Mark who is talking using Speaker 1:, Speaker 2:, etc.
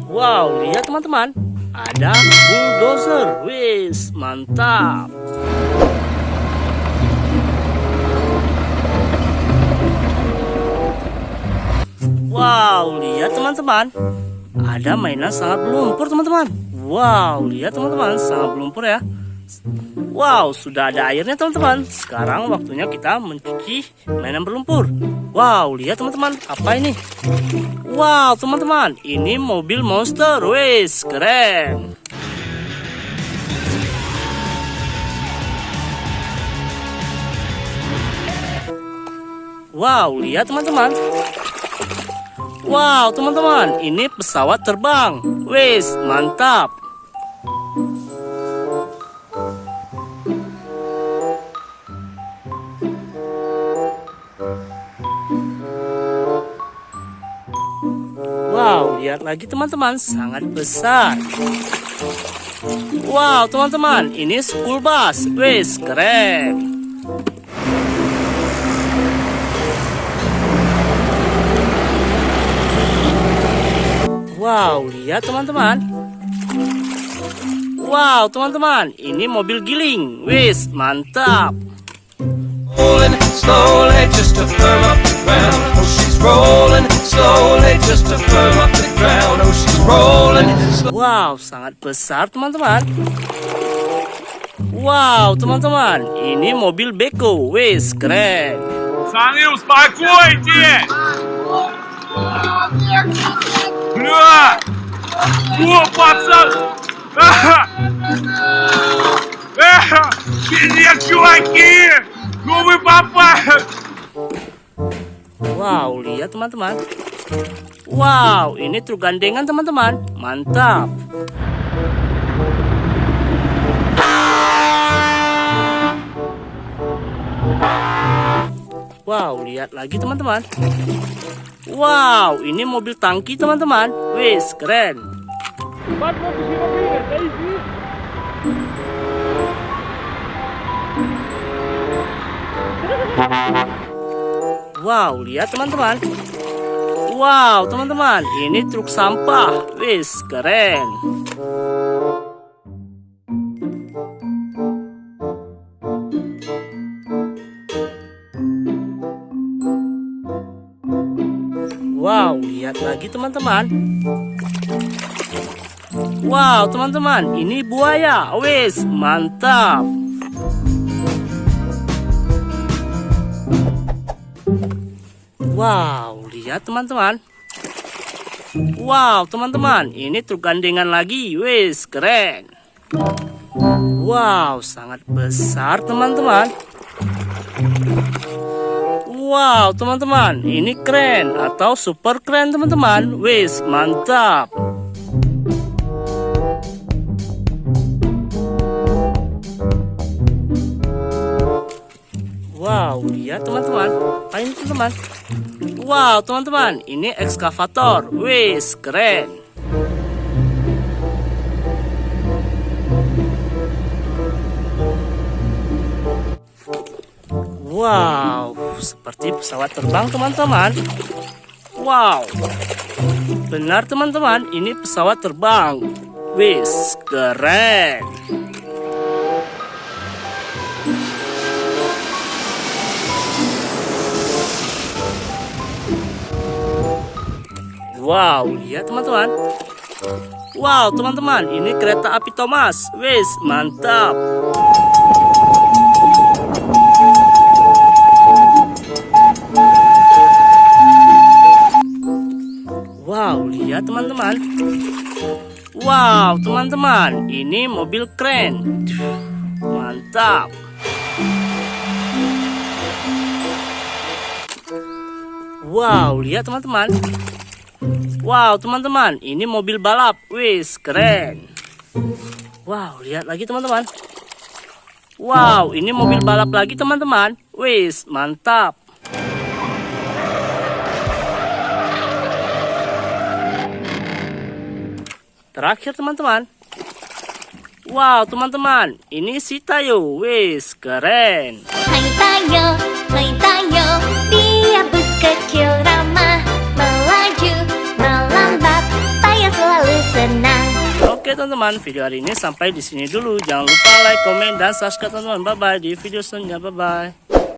Speaker 1: Wow, lihat teman-teman, ada bulldozer. Wis, mantap. Wow, lihat teman-teman, ada mainan sangat berlumpur teman-teman. Wow, lihat teman-teman, sangat berlumpur ya. Wow, sudah ada airnya teman-teman. Sekarang waktunya kita mencuci mainan berlumpur. Wow, lihat teman-teman, apa ini? Wow, teman-teman, ini mobil monster. Wes, keren. Wow, lihat teman-teman. Wow, teman-teman, ini pesawat terbang. Wes, mantap. Wow, lihat lagi teman-teman, sangat besar. Wow, teman-teman, ini school bus. Wes, keren. Wow, lihat teman-teman. Wow, teman-teman, ini mobil giling. Wes, mantap.
Speaker 2: Rolling slowly just to firm up the ground. Oh, she's rolling slowly just to firm up the ground. Oh, she's rolling.
Speaker 1: Wow, sangat besar teman-teman. Wow, teman-teman, ini mobil beko. Wes, keren.
Speaker 3: Саня, успокойте! Бля! О, пацан! Пиздец, чуваки! Ну вы попали!
Speaker 1: Wow, lihat teman-teman. Wow, ini truk gandengan teman-teman. Mantap. Wow, lihat lagi teman-teman. Wow, ini mobil tangki teman-teman. Wis, keren. Wow, lihat teman-teman. Wow, teman-teman, ini truk sampah. Wis, keren. Wow, lihat lagi teman-teman. Wow, teman-teman, ini buaya. Wis, mantap. Wow, lihat teman-teman. Wow, teman-teman, ini truk gandengan lagi. Wis, keren. Wow, sangat besar teman-teman. Wow, teman-teman, ini keren atau super keren teman-teman. Wis, mantap. Wow, lihat teman-teman. Apa ini teman-teman? Wow, teman-teman, ini ekskavator. Wis, keren. Wow, seperti pesawat terbang teman-teman. Wow, benar teman-teman, ini pesawat terbang. Wis, keren. Wow, lihat teman-teman. Wow, teman-teman, ini kereta api Thomas. Wis, mantap. Wow, lihat teman-teman. Wow, teman-teman, ini mobil keren. Mantap. Wow, lihat teman-teman. Wow, teman-teman, ini mobil balap. Wis, keren. Wow, lihat lagi teman-teman. Wow, ini mobil balap lagi teman-teman. Wis, mantap. Terakhir teman-teman. Wow, teman-teman, ini si Tayo. Wis, keren.
Speaker 4: Hai Tayo, dia bus kecil ramah, melaju, melambat, Tayo
Speaker 1: Oke teman-teman, video hari ini sampai di sini dulu. Jangan lupa like, komen, dan subscribe teman-teman. Bye bye di video selanjutnya. Bye bye.